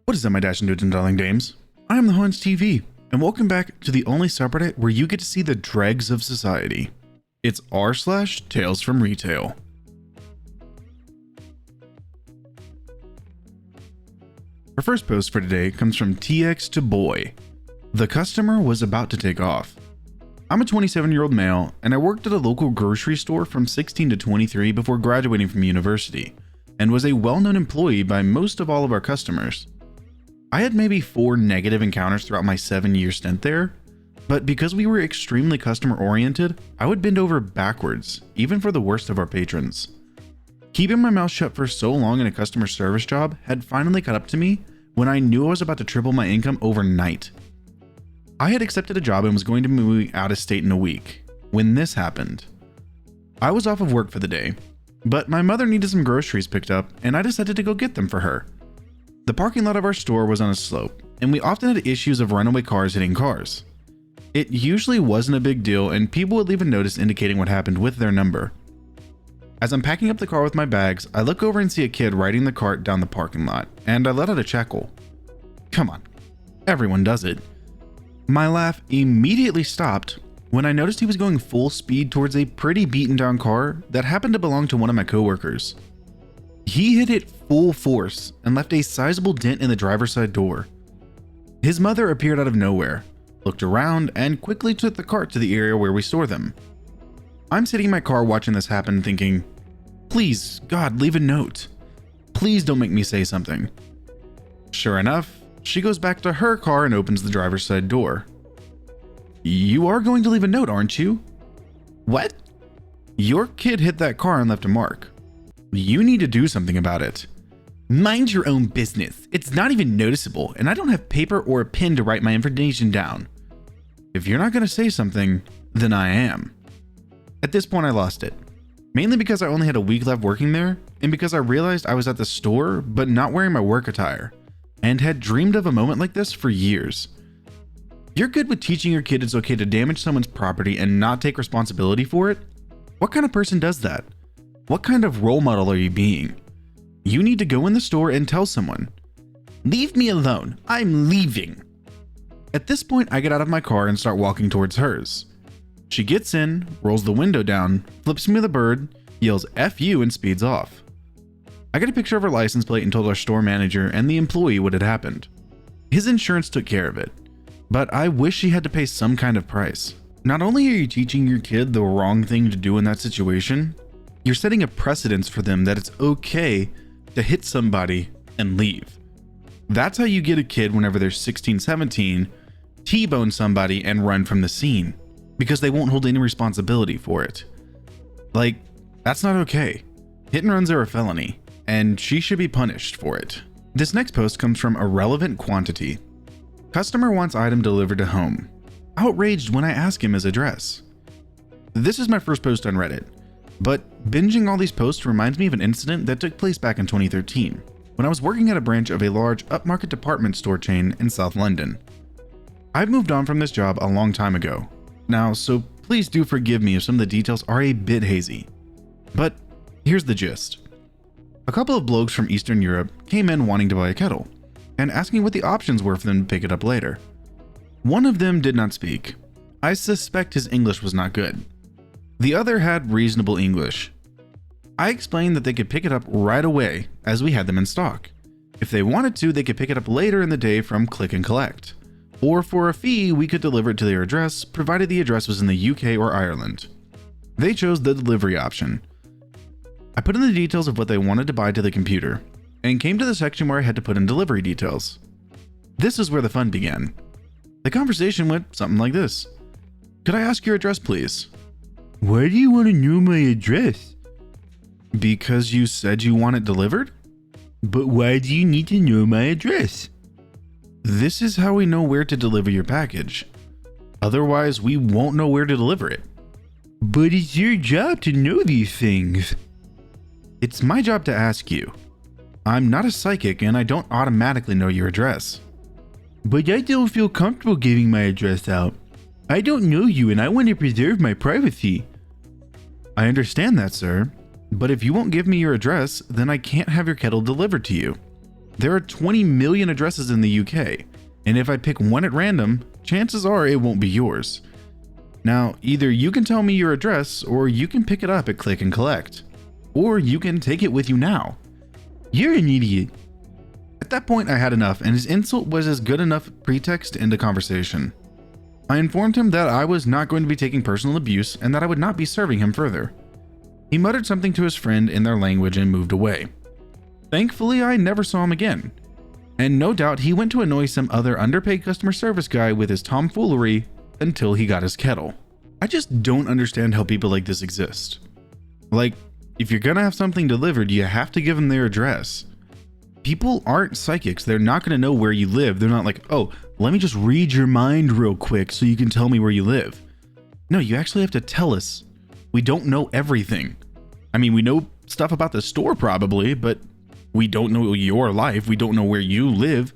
What is up, my dashing dudes and darling dames? I am the Horns TV, and welcome back to the only subreddit where you get to see the dregs of society. It's r/Tales from Retail. Our first post for today comes from TX to Boy. The customer was about to take off. I'm a 27-year-old male, and I worked at a local grocery store from 16 to 23 before graduating from university, and was a well-known employee by most of all of our customers. I had maybe 4 negative encounters throughout my 7-year stint there, but because we were extremely customer-oriented, I would bend over backwards, even for the worst of our patrons. Keeping my mouth shut for so long in a customer service job had finally caught up to me when I knew I was about to triple my income overnight. I had accepted a job and was going to move out of state in a week, when this happened. I was off of work for the day, but my mother needed some groceries picked up and I decided to go get them for her. The parking lot of our store was on a slope, and we often had issues of runaway cars hitting cars. It usually wasn't a big deal, and people would leave a notice indicating what happened with their number. As I'm packing up the car with my bags, I look over and see a kid riding the cart down the parking lot, and I let out a chuckle. Come on, everyone does it. My laugh immediately stopped when I noticed he was going full speed towards a pretty beaten down car that happened to belong to one of my coworkers. He hit it full force and left a sizable dent in the driver's side door. His mother appeared out of nowhere, looked around, and quickly took the cart to the area where we store them. I'm sitting in my car watching this happen thinking, please, God, leave a note. Please don't make me say something. Sure enough, she goes back to her car and opens the driver's side door. You are going to leave a note, aren't you? What? Your kid hit that car and left a mark. You need to do something about it. Mind your own business. It's not even noticeable, and I don't have paper or a pen to write my information down. If you're not going to say something, then I am. At this point, I lost it. Mainly because I only had a week left working there, and because I realized I was at the store but not wearing my work attire, and had dreamed of a moment like this for years. You're good with teaching your kid it's okay to damage someone's property and not take responsibility for it? What kind of person does that? What kind of role model are you being? You need to go in the store and tell someone, leave me alone, I'm leaving. At this point, I get out of my car and start walking towards hers. She gets in, rolls the window down, flips me the bird, yells F you, and speeds off. I got a picture of her license plate and told our store manager and the employee what had happened. His insurance took care of it, but I wish she had to pay some kind of price. Not only are you teaching your kid the wrong thing to do in that situation, you're setting a precedence for them that it's okay to hit somebody and leave. That's how you get a kid whenever they're 16, 17, T-bone somebody and run from the scene because they won't hold any responsibility for it. Like, that's not okay. Hit and runs are a felony, and she should be punished for it. This next post comes from Irrelevant Quantity. Customer wants item delivered to home. Outraged when I ask him his address. This is my first post on Reddit, but binging all these posts reminds me of an incident that took place back in 2013, when I was working at a branch of a large upmarket department store chain in South London. I've moved on from this job a long time ago now, so please do forgive me if some of the details are a bit hazy. But here's the gist. A couple of blokes from Eastern Europe came in wanting to buy a kettle, and asking what the options were for them to pick it up later. One of them did not speak. I suspect his English was not good. The other had reasonable English. I explained that they could pick it up right away as we had them in stock. If they wanted to, they could pick it up later in the day from Click and Collect. Or for a fee, we could deliver it to their address, provided the address was in the UK or Ireland. They chose the delivery option. I put in the details of what they wanted to buy to the computer, and came to the section where I had to put in delivery details. This is where the fun began. The conversation went something like this. Could I ask your address, please? Why do you want to know my address? Because you said you want it delivered? But why do you need to know my address? This is how we know where to deliver your package. Otherwise, we won't know where to deliver it. But it's your job to know these things. It's my job to ask you. I'm not a psychic and I don't automatically know your address. But I don't feel comfortable giving my address out. I don't know you and I want to preserve my privacy. I understand that, sir. But if you won't give me your address, then I can't have your kettle delivered to you. There are 20 million addresses in the UK, and if I pick one at random, chances are it won't be yours. Now, either you can tell me your address, or you can pick it up at Click and Collect. Or you can take it with you now. You're an idiot. At that point, I had enough, and his insult was as good enough pretext to end the conversation. I informed him that I was not going to be taking personal abuse and that I would not be serving him further. He muttered something to his friend in their language and moved away. Thankfully, I never saw him again. And no doubt he went to annoy some other underpaid customer service guy with his tomfoolery until he got his kettle. I just don't understand how people like this exist. Like, if you're gonna have something delivered, you have to give them their address. People aren't psychics. They're not gonna know where you live. They're not like, oh, let me just read your mind real quick so you can tell me where you live. No, you actually have to tell us. We don't know everything. I mean, we know stuff about the store probably, but we don't know your life. We don't know where you live.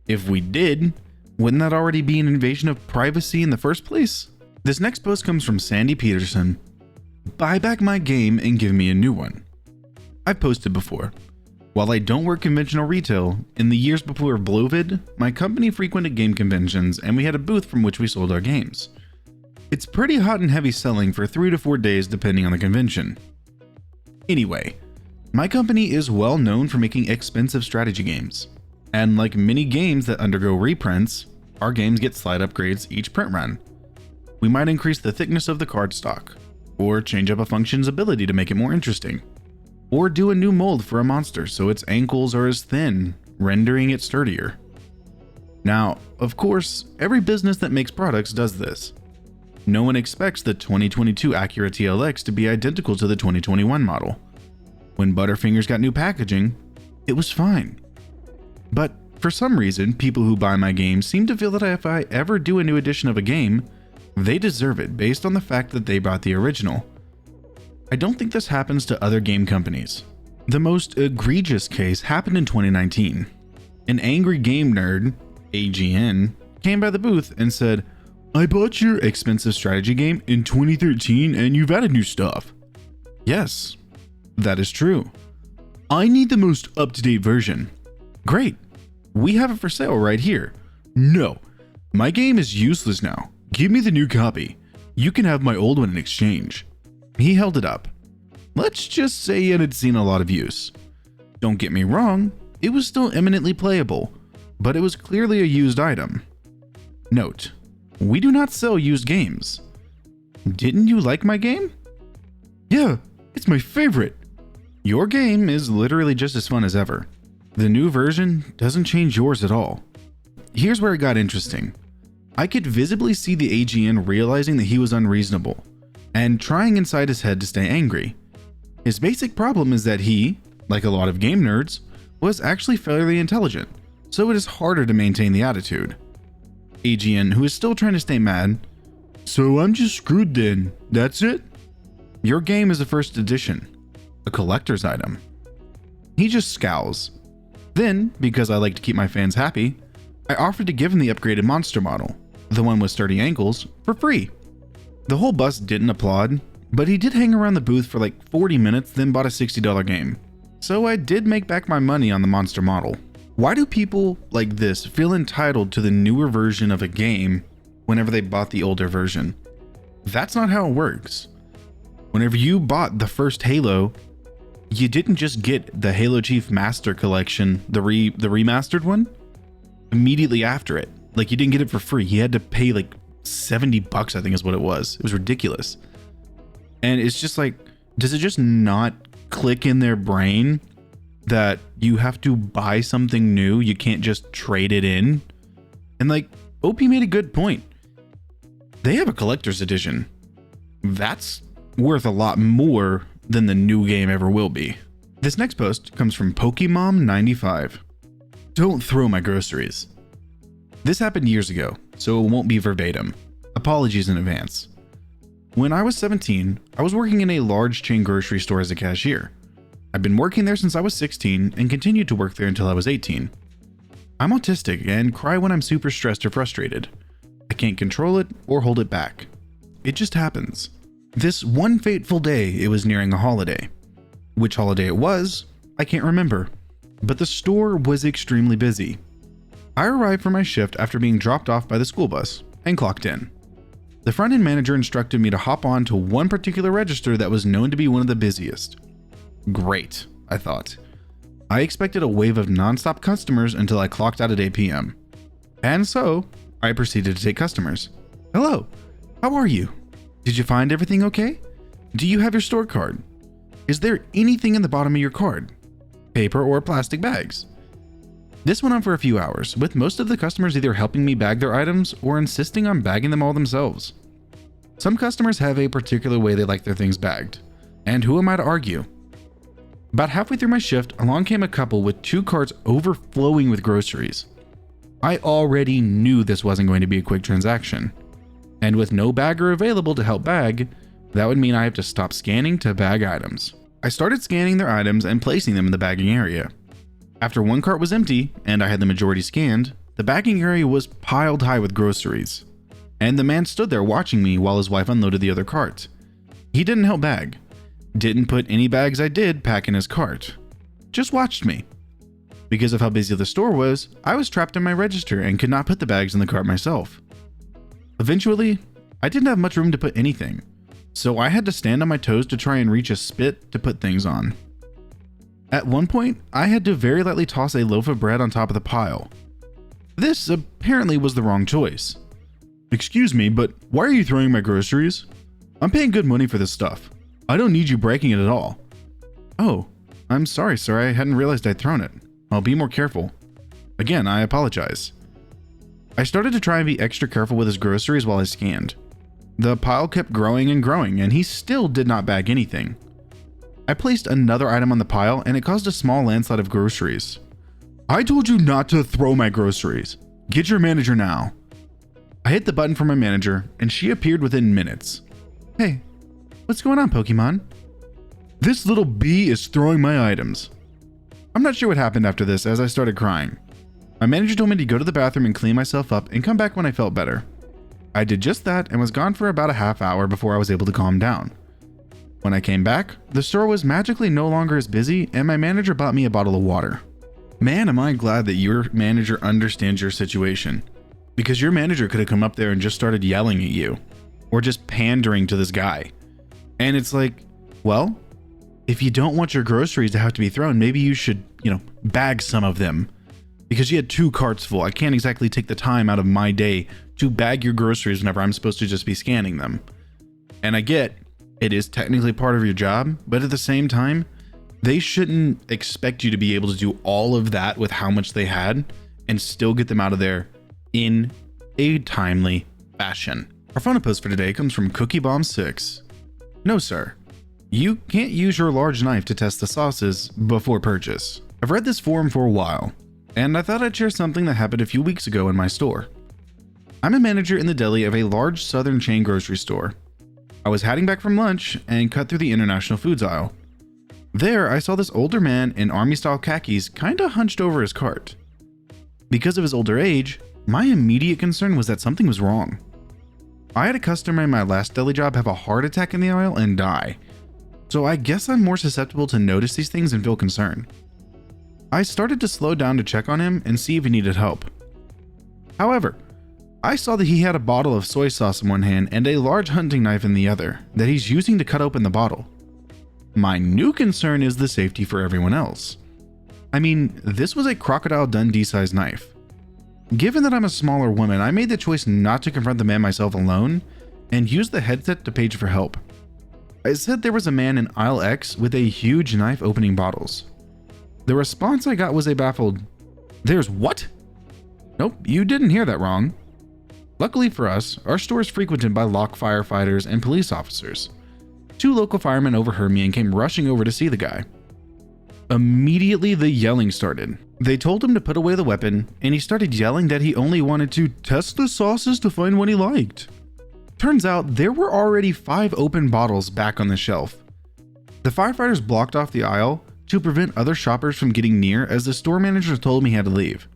If we did, wouldn't that already be an invasion of privacy in the first place? This next post comes from Sandy Peterson. Buy back my game and give me a new one. I've posted before. While I don't work conventional retail, in the years before Blovid, my company frequented game conventions and we had a booth from which we sold our games. It's pretty hot and heavy selling for 3 to 4 days depending on the convention. Anyway, my company is well known for making expensive strategy games. And like many games that undergo reprints, our games get slight upgrades each print run. We might increase the thickness of the card stock, or change up a function's ability to make it more interesting, or do a new mold for a monster so its ankles are as thin, rendering it sturdier. Now, of course, every business that makes products does this. No one expects the 2022 Acura TLX to be identical to the 2021 model. When Butterfingers got new packaging, it was fine. But for some reason, people who buy my games seem to feel that if I ever do a new edition of a game, they deserve it based on the fact that they bought the original. I don't think this happens to other game companies. The most egregious case happened in 2019. An angry game nerd, AGN, came by the booth and said, I bought your expensive strategy game in 2013 and you've added new stuff. Yes, that is true. I need the most up-to-date version. Great. We have it for sale right here. No, my game is useless now. Give me the new copy. You can have my old one in exchange. He held it up. Let's just say it had seen a lot of use. Don't get me wrong, it was still eminently playable, but it was clearly a used item. Note, we do not sell used games. Didn't you like my game? Yeah, it's my favorite. Your game is literally just as fun as ever. The new version doesn't change yours at all. Here's where it got interesting. I could visibly see the AGN realizing that he was unreasonable and trying inside his head to stay angry. His basic problem is that he, like a lot of game nerds, was actually fairly intelligent, so it is harder to maintain the attitude. AGN, who is still trying to stay mad, so I'm just screwed then, that's it? Your game is a first edition, a collector's item. He just scowls. Then, because I like to keep my fans happy, I offered to give him the upgraded monster model, the one with sturdy ankles, for free. The whole bus didn't applaud, but he did hang around the booth for like 40 minutes, then bought a $60 game. So I did make back my money on the monster model. Why do people like this feel entitled to the newer version of a game whenever they bought the older version? That's not how it works. Whenever you bought the first Halo, you didn't just get the Halo Chief Master Collection, the remastered one, immediately after it. Like, you didn't get it for free. You had to pay like $70, I think is what it was. It was ridiculous. And it's just like, does it just not click in their brain that you have to buy something new? You can't just trade it in? And like, OP made a good point. They have a collector's edition. That's worth a lot more than the new game ever will be. This next post comes from Pokemom95. Don't throw my groceries. This happened years ago, so it won't be verbatim. Apologies in advance. When I was 17, I was working in a large chain grocery store as a cashier. I've been working there since I was 16 and continued to work there until I was 18. I'm autistic and cry when I'm super stressed or frustrated. I can't control it or hold it back. It just happens. This one fateful day, it was nearing a holiday. Which holiday it was, I can't remember. but the store was extremely busy. I arrived for my shift after being dropped off by the school bus and clocked in. The front-end manager instructed me to hop on to one particular register that was known to be one of the busiest. Great, I thought. I expected a wave of non-stop customers until I clocked out at 8 p.m. And so, I proceeded to take customers. Hello, how are you? Did you find everything okay? Do you have your store card? Is there anything in the bottom of your card? Paper or plastic bags? This went on for a few hours, with most of the customers either helping me bag their items or insisting on bagging them all themselves. Some customers have a particular way they like their things bagged, and who am I to argue? About halfway through my shift, along came a couple with 2 carts overflowing with groceries. I already knew this wasn't going to be a quick transaction, and with no bagger available to help bag, that would mean I have to stop scanning to bag items. I started scanning their items and placing them in the bagging area. After one cart was empty, and I had the majority scanned, the bagging area was piled high with groceries, and the man stood there watching me while his wife unloaded the other cart. He didn't help bag, didn't put any bags I did pack in his cart, just watched me. Because of how busy the store was, I was trapped in my register and could not put the bags in the cart myself. Eventually, I didn't have much room to put anything, so I had to stand on my toes to try and reach a spit to put things on. At one point, I had to very lightly toss a loaf of bread on top of the pile. This apparently was the wrong choice. Excuse me, but why are you throwing my groceries? I'm paying good money for this stuff. I don't need you breaking it at all. Oh, I'm sorry, sir. I hadn't realized I'd thrown it. I'll be more careful. Again, I apologize. I started to try and be extra careful with his groceries while I scanned. The pile kept growing and growing, and he still did not bag anything. I placed another item on the pile, and it caused a small landslide of groceries. I told you not to throw my groceries. Get your manager now. I hit the button for my manager, and she appeared within minutes. Hey, what's going on, Pokemon? This little bee is throwing my items. I'm not sure what happened after this, as I started crying. My manager told me to go to the bathroom and clean myself up and come back when I felt better. I did just that and was gone for about a half hour before I was able to calm down. When I came back, the store was magically no longer as busy, and my manager bought me a bottle of water. Man, am I glad that your manager understands your situation. Because your manager could have come up there and just started yelling at you, or just pandering to this guy. And it's like, well, if you don't want your groceries to have to be thrown, maybe you should, bag some of them. Because you had 2 carts full. I can't exactly take the time out of my day to bag your groceries whenever I'm supposed to just be scanning them. And I get it is technically part of your job, but at the same time, they shouldn't expect you to be able to do all of that with how much they had and still get them out of there in a timely fashion. Our final post for today comes from Cookie Bomb 6. No, sir. You can't use your large knife to test the sauces before purchase. I've read this forum for a while, and I thought I'd share something that happened a few weeks ago in my store. I'm a manager in the deli of a large southern chain grocery store. I was heading back from lunch and cut through the international foods aisle. There, I saw this older man in army-style khakis kinda hunched over his cart. Because of his older age, my immediate concern was that something was wrong. I had a customer in my last deli job have a heart attack in the aisle and die, so I guess I'm more susceptible to notice these things and feel concern. I started to slow down to check on him and see if he needed help. However, I saw that he had a bottle of soy sauce in one hand and a large hunting knife in the other that he's using to cut open the bottle. My new concern is the safety for everyone else. I mean, this was a Crocodile Dundee-sized knife. Given that I'm a smaller woman, I made the choice not to confront the man myself alone and used the headset to page for help. I said there was a man in aisle X with a huge knife opening bottles. The response I got was a baffled, "There's what?" Nope, you didn't hear that wrong. Luckily for us, our store is frequented by lock firefighters and police officers. 2 local firemen overheard me and came rushing over to see the guy. Immediately, the yelling started. They told him to put away the weapon, and he started yelling that he only wanted to test the sauces to find what he liked. Turns out, there were already 5 open bottles back on the shelf. The firefighters blocked off the aisle to prevent other shoppers from getting near, as the store manager told me he had to leave.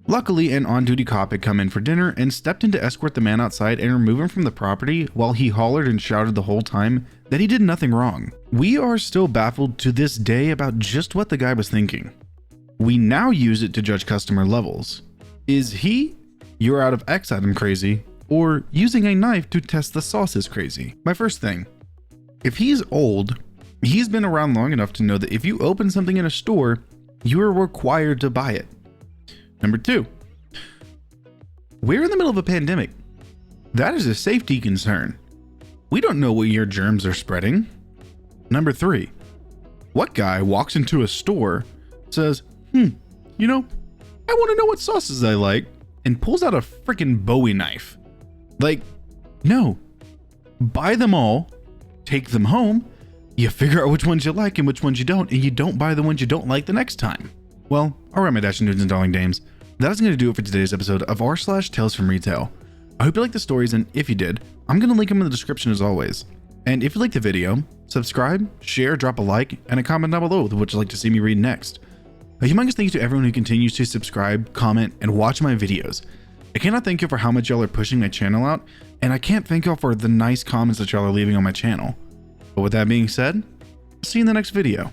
Luckily, an on-duty cop had come in for dinner and stepped in to escort the man outside and remove him from the property while he hollered and shouted the whole time that he did nothing wrong. We are still baffled to this day about just what the guy was thinking. We now use it to judge customer levels. Is he, you're out of X item crazy, or using a knife to test the sauce is crazy? My first thing, if he's old, he's been around long enough to know that if you open something in a store, you are required to buy it. Number two, we're in the middle of a pandemic. That is a safety concern. We don't know what your germs are spreading. Number three, what guy walks into a store, says, I want to know what sauces I like, and pulls out a freaking Bowie knife? Like, no. Buy them all, take them home, you figure out which ones you like and which ones you don't, and you don't buy the ones you don't like the next time. Well, all right, my dashing dudes and darling dames, that is going to do it for today's episode of r/Tales from Retail. I hope you liked the stories, and if you did, I'm going to link them in the description as always. And if you liked the video, subscribe, share, drop a like, and a comment down below with what you'd like to see me read next. A humongous thank you to everyone who continues to subscribe, comment, and watch my videos. I cannot thank you for how much y'all are pushing my channel out, and I can't thank y'all for the nice comments that y'all are leaving on my channel. But with that being said, I'll see you in the next video.